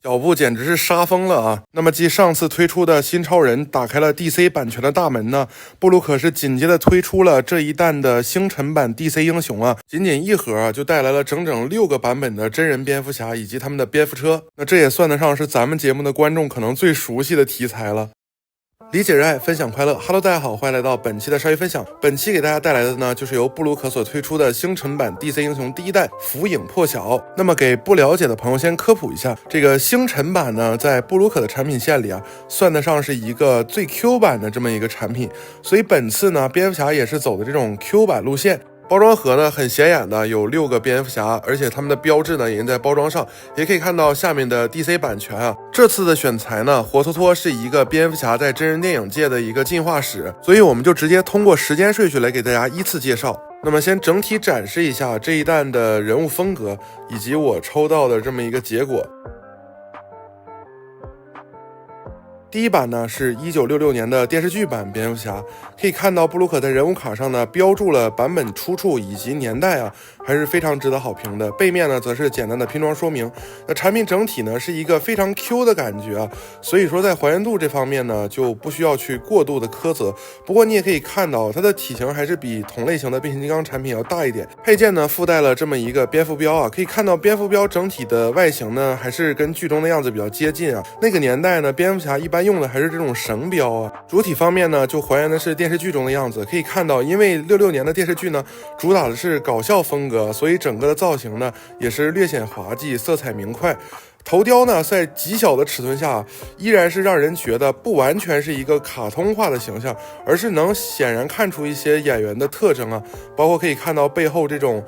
脚步简直是杀疯了啊！那么继上次推出的新超人打开了 DC 版权的大门呢，布鲁可是紧接着推出了这一弹的星辰版 DC 英雄啊，仅仅一盒就带来了整整6个版本的真人蝙蝠侠以及他们的蝙蝠车，那这也算得上是咱们节目的观众可能最熟悉的题材了。理解热爱，分享快乐。Hello， 大家好，欢迎来到本期的鲨鱼分享。本期给大家带来的呢，就是由布鲁克所推出的星辰版 DC 英雄第一代福影破晓。那么给不了解的朋友先科普一下，这个星辰版呢，在布鲁克的产品线里啊，算得上是一个最 Q 版的这么一个产品。所以本次呢，蝙蝠侠也是走的这种 Q 版路线。包装盒呢很显眼的有6个蝙蝠侠，而且他们的标志呢也印在包装上，也可以看到下面的 DC 版权啊。这次的选材呢，活脱脱是一个蝙蝠侠在真人电影界的一个进化史，所以我们就直接通过时间顺序来给大家依次介绍。那么先整体展示一下这一弹的人物风格，以及我抽到的这么一个结果。第一版呢是1966年的电视剧版蝙蝠侠，可以看到布鲁克在人物卡上呢标注了版本出处以及年代啊，还是非常值得好评的。背面呢则是简单的拼装说明。那产品整体呢是一个非常 Q 的感觉啊，所以说在还原度这方面呢就不需要去过度的苛责。不过你也可以看到它的体型还是比同类型的变形金刚产品要大一点。配件呢附带了这么一个蝙蝠标啊，可以看到蝙蝠标整体的外形呢还是跟剧中的样子比较接近啊。那个年代呢蝙蝠侠一般用的还是这种绳标啊。主体方面呢就还原的是电视剧中的样子，可以看到因为66年的电视剧呢主打的是搞笑风格，所以整个的造型呢也是略显滑稽，色彩明快。头雕呢在极小的尺寸下依然是让人觉得不完全是一个卡通化的形象，而是能显然看出一些演员的特征啊，包括可以看到背后这种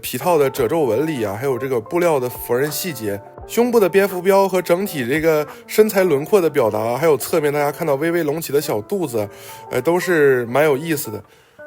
皮套的褶皱纹理啊，还有这个布料的缝纫细节。胸部的蝙蝠标和整体这个身材轮廓的表达，还有侧面大家看到微微隆起的小肚子，都是蛮有意思的。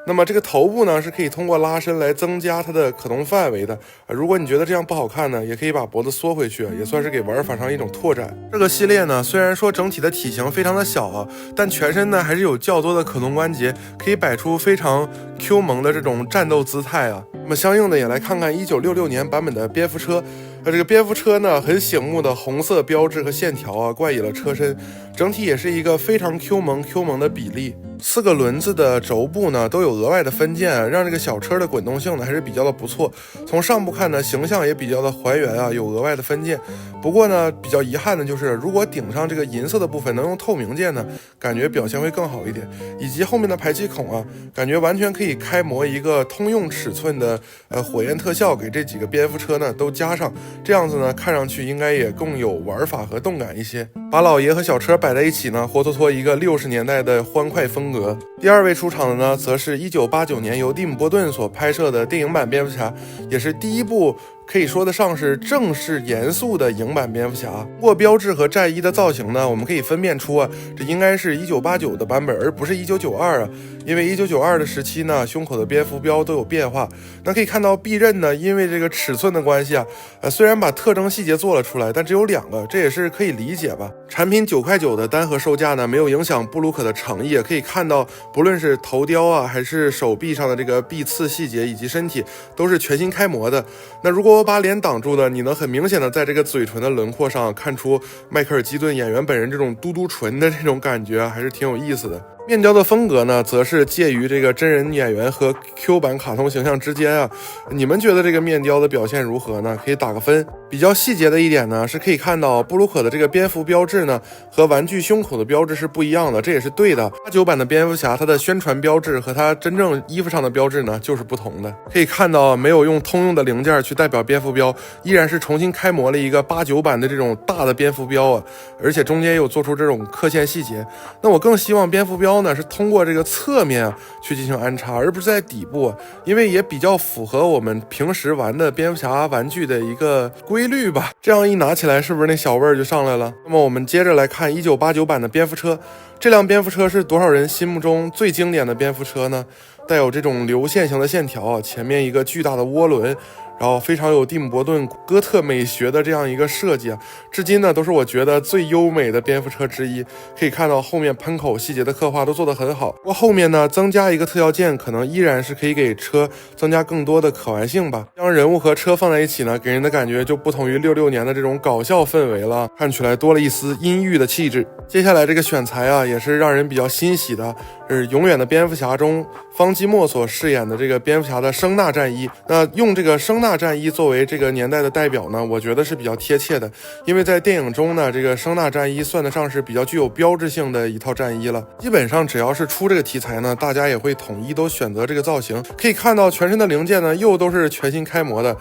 那么这个头部呢是可以通过拉伸来增加它的可动范围的，如果你觉得这样不好看呢，也可以把脖子缩回去，也算是给玩法上一种拓展。这个系列呢虽然说整体的体型非常的小啊，但全身呢还是有较多的可动关节，可以摆出非常 Q 萌的这种战斗姿态啊。那么相应的也来看看1966年版本的蝙蝠车。这个蝙蝠车呢很醒目的红色标志和线条啊冠以了车身，整体也是一个非常 Q 萌的比例。4个轮子的轴部呢都有额外的分件，让这个小车的滚动性呢还是比较的不错。从上部看呢形象也比较的还原啊，有额外的分件。不过呢比较遗憾的就是如果顶上这个银色的部分能用透明件呢，感觉表现会更好一点。以及后面的排气孔啊，感觉完全可以开模一个通用尺寸的火焰特效，给这几个蝙蝠车呢都加上，这样子呢看上去应该也更有玩法和动感一些。把老爷和小车摆在一起呢，活脱脱一个60年代的欢快风格。第二位出场的呢，则是1989年由蒂姆·波顿所拍摄的电影版蝙蝠侠，也是第一部可以说得上是正式严肃的影版蝙蝠侠。通过标志和战衣的造型呢，我们可以分辨出啊，这应该是1989的版本，而不是1992啊。因为1992的时期呢，胸口的蝙蝠标都有变化。那可以看到臂刃呢，因为这个尺寸的关系啊，虽然把特征细节做了出来，但只有2个，这也是可以理解吧。产品9.9块的单盒售价呢，没有影响布鲁克的诚意，可以看到不论是头雕啊，还是手臂上的这个臂刺细节，以及身体都是全新开模的。那如果我把脸挡住的，你能很明显的在这个嘴唇的轮廓上看出迈克尔基顿演员本人这种嘟嘟唇的这种感觉，还是挺有意思的。面雕的风格呢，则是介于这个真人演员和 Q 版卡通形象之间啊。你们觉得这个面雕的表现如何呢？可以打个分。比较细节的一点呢，是可以看到布鲁克的这个蝙蝠标志呢，和玩具胸口的标志是不一样的，这也是对的。89版的蝙蝠侠，它的宣传标志和它真正衣服上的标志呢，就是不同的。可以看到没有用通用的零件去代表蝙蝠标，依然是重新开模了一个89版的这种大的蝙蝠标啊，而且中间有做出这种刻线细节。那我更希望蝙蝠标呢是通过这个侧面去进行安插，而不是在底部，因为也比较符合我们平时玩的蝙蝠侠玩具的一个规律吧。这样一拿起来，是不是那小味儿就上来了？那么我们接着来看1989版的蝙蝠车。这辆蝙蝠车是多少人心目中最经典的蝙蝠车呢？带有这种流线型的线条啊，前面一个巨大的涡轮，然后非常有蒂姆·伯顿哥特美学的这样一个设计啊，至今呢都是我觉得最优美的蝙蝠车之一。可以看到后面喷口细节的刻画都做得很好。不过后面呢增加一个特效键，可能依然是可以给车增加更多的可玩性吧。将人物和车放在一起呢，给人的感觉就不同于66年的这种搞笑氛围了，看起来多了一丝阴郁的气质。接下来这个选材啊，也是让人比较欣喜的，是永远的蝙蝠侠中方基莫所饰演的这个蝙蝠侠的声纳战衣。那用这个声纳战衣作为这个年代的代表呢，我觉得是比较贴切的，因为在电影中呢，这个声纳战衣算得上是比较具有标志性的一套战衣了。基本上只要是出这个题材呢，大家也会统一都选择这个造型。可以看到全身的零件呢，又都是全新开模的，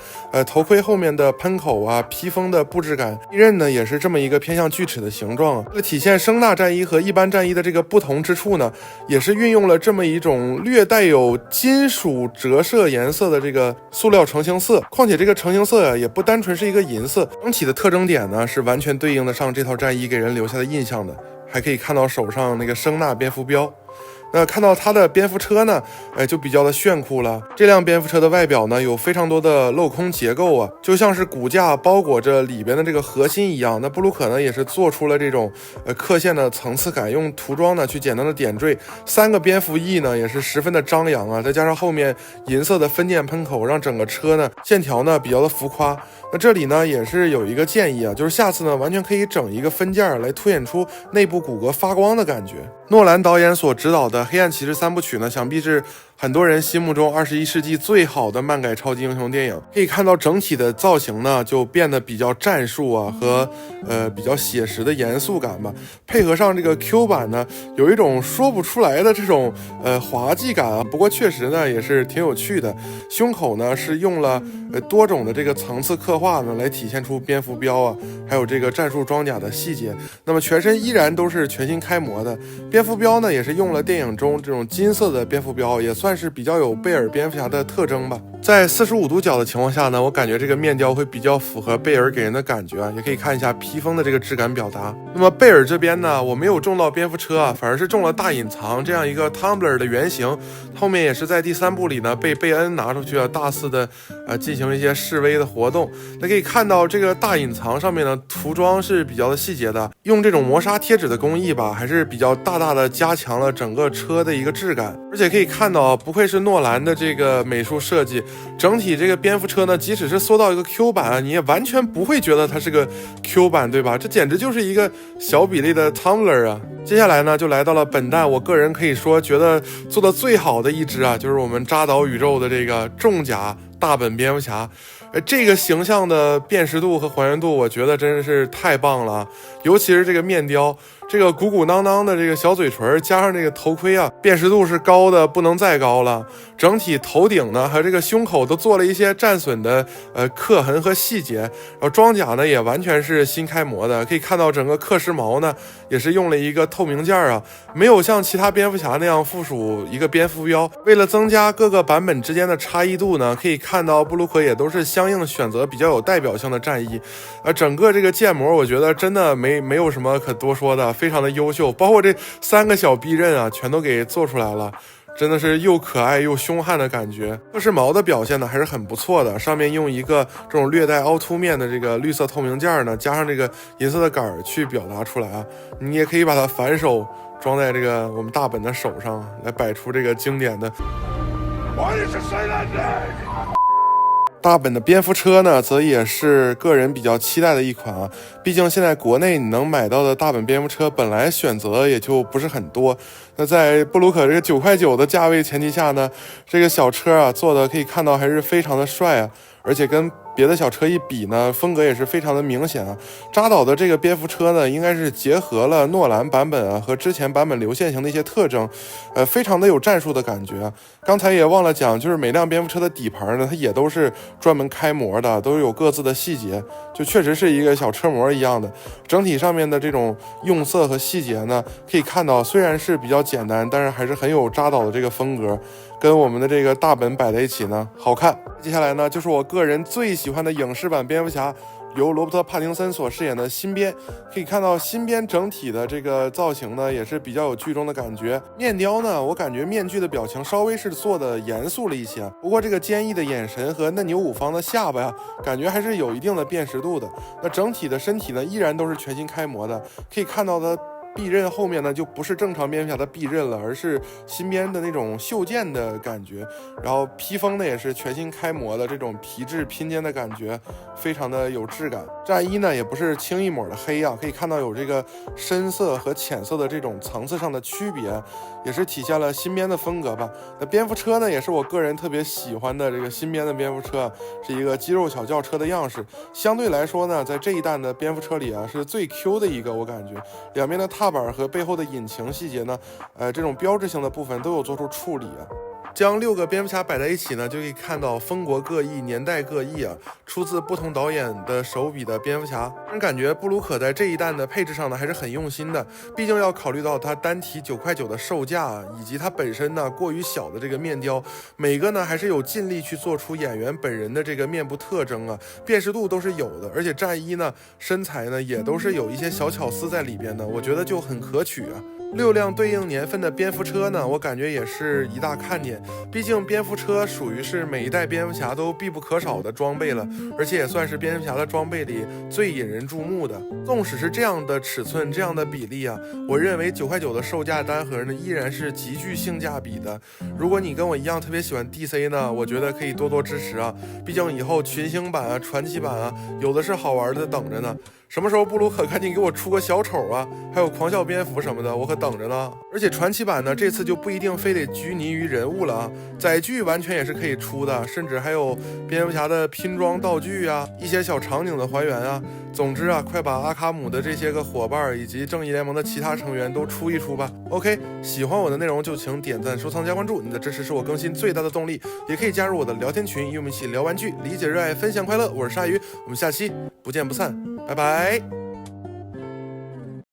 头盔后面的喷口啊，披风的布置感，翼刃呢也是这么一个偏向锯齿的形状啊。为了体现声纳战衣和一般战衣的这个不同之处呢，也是运用了这么一种略带有金属折射颜色的这个塑料成型色。况且这个成型色啊，也不单纯是一个银色，整体的特征点呢是完全对应得上这套战衣给人留下的印象的。还可以看到手上那个声纳蝙蝠标。那看到它的蝙蝠车呢，就比较的炫酷了。这辆蝙蝠车的外表呢，有非常多的镂空结构啊，就像是骨架包裹着里边的这个核心一样。那布鲁克呢，也是做出了这种刻线的层次感，用涂装呢去简单的点缀。3个蝙蝠翼呢，也是十分的张扬啊，再加上后面银色的分件喷口，让整个车呢线条呢比较的浮夸。那这里呢也是有一个建议啊，就是下次呢完全可以整一个分件来凸显出内部骨骼发光的感觉。诺兰导演所指导的黑暗骑士3部曲呢，想必是很多人心目中21世纪最好的漫改超级英雄电影。可以看到整体的造型呢就变得比较战术啊和比较写实的严肃感吧，配合上这个 Q 版呢，有一种说不出来的这种滑稽感啊。不过确实呢也是挺有趣的。胸口呢是用了多种的这个层次刻画呢来体现出蝙蝠标啊，还有这个战术装甲的细节。那么全身依然都是全新开模的，蝙蝠标呢也是用了电影中这种金色的蝙蝠标，也算是比较有贝尔蝙蝠侠的特征吧。在45度角的情况下呢，我感觉这个面雕会比较符合贝尔给人的感觉啊，也可以看一下披风的这个质感表达。那么贝尔这边呢，我没有中到蝙蝠车啊，反而是中了大隐藏这样一个 Tumbler 的原型。后面也是在第3部里呢被贝恩拿出去啊，大肆的进行一些示威的活动。那可以看到这个大隐藏上面呢涂装是比较的细节的，用这种磨砂贴纸的工艺吧，还是比较大大的加强了整个车的一个质感。而且可以看到不愧是诺兰的这个美术设计，整体这个蝙蝠车呢，即使是缩到一个 Q 版啊，你也完全不会觉得它是个 Q 版，对吧？这简直就是一个小比例的 Tumbler 啊。接下来呢，就来到了本弹我个人可以说觉得做的最好的一支啊，就是我们扎导宇宙的这个重甲大本蝙蝠侠。这个形象的辨识度和还原度，我觉得真是太棒了，尤其是这个面雕，这个鼓鼓囊囊的这个小嘴唇，加上这个头盔啊，辨识度是高的不能再高了。整体头顶呢，还有这个胸口都做了一些战损的刻痕和细节，然后装甲呢也完全是新开模的，可以看到整个刻时毛呢也是用了一个透明件啊，没有像其他蝙蝠侠那样附属一个蝙蝠标。为了增加各个版本之间的差异度呢，可以看到布鲁克也都是相应选择比较有代表性的战衣。整个这个建模我觉得真的没有什么可多说的，非常的优秀，包括这3个小避刃啊全都给做出来了，真的是又可爱又凶悍的感觉。刻时毛的表现呢还是很不错的，上面用一个这种略带凹凸面的这个绿色透明件呢，加上这个银色的杆去表达出来啊。你也可以把它反手装在这个我们大本的手上，来摆出这个经典的。大本的蝙蝠车呢，则也是个人比较期待的一款啊。毕竟现在国内你能买到的大本蝙蝠车本来选择也就不是很多，那在布鲁克这个9.9块的价位前提下呢，这个小车啊做的可以看到还是非常的帅啊，而且跟别的小车一比呢，风格也是非常的明显啊。扎导的这个蝙蝠车呢，应该是结合了诺兰版本啊和之前版本流线型的一些特征，非常的有战术的感觉。刚才也忘了讲，就是每辆蝙蝠车的底盘呢，它也都是专门开模的，都有各自的细节，就确实是一个小车模一样的。整体上面的这种用色和细节呢，可以看到虽然是比较简单，但是还是很有扎导的这个风格，跟我们的这个大本摆在一起呢，好看。接下来呢，就是我个人最喜欢的影视版蝙蝠侠由罗伯特·帕丁森所饰演的新编。可以看到新编整体的这个造型呢，也是比较有剧中的感觉。面雕呢，我感觉面具的表情稍微是做的严肃了一些，不过这个坚毅的眼神和嫩牛五方的下巴呀，感觉还是有一定的辨识度的。那整体的身体呢，依然都是全新开模的，可以看到它臂刃后面呢，就不是正常蝙蝠侠的臂刃了，而是新编的那种袖剑的感觉。然后披风呢，也是全新开模的这种皮质拼接的感觉，非常的有质感。战衣呢，也不是轻一抹的黑啊，可以看到有这个深色和浅色的这种层次上的区别，也是体现了新编的风格吧。那蝙蝠车呢，也是我个人特别喜欢的这个新编的蝙蝠车，是一个肌肉小轿车的样式。相对来说呢，在这一弹的蝙蝠车里啊，是最 Q 的一个，我感觉两边的踏板和背后的引擎细节呢，这种标志性的部分都有做出处理啊。将6个蝙蝠侠摆在一起呢，就可以看到风国各异、年代各异啊，出自不同导演的手笔的蝙蝠侠。让人感觉布鲁克在这一弹的配置上呢，还是很用心的。毕竟要考虑到它单体9.9块的售价，以及它本身呢过于小的这个面雕，每个呢还是有尽力去做出演员本人的这个面部特征啊，辨识度都是有的。而且战衣呢、身材呢也都是有一些小巧思在里边的，我觉得就很可取啊。6辆对应年份的蝙蝠车呢，我感觉也是一大看点。毕竟蝙蝠车属于是每一代蝙蝠侠都必不可少的装备了，而且也算是蝙蝠侠的装备里最引人注目的。纵使是这样的尺寸、这样的比例啊，我认为9.9块的售价单盒呢，依然是极具性价比的。如果你跟我一样特别喜欢 DC 呢，我觉得可以多多支持啊。毕竟以后群星版啊、传奇版啊，有的是好玩的等着呢。什么时候布鲁克赶紧给我出个小丑啊，还有狂笑蝙蝠什么的，我可等着呢。而且传奇版呢，这次就不一定非得拘泥于人物了啊，载具完全也是可以出的，甚至还有蝙蝠侠的拼装道具啊，一些小场景的还原啊。总之啊，快把阿卡姆的这些个伙伴以及正义联盟的其他成员都出一出吧。OK， 喜欢我的内容就请点赞、收藏、加关注，你的支持是我更新最大的动力。也可以加入我的聊天群，与我们一起聊玩具，理解、热爱、分享快乐。我是鲨鱼，我们下期不见不散，拜拜。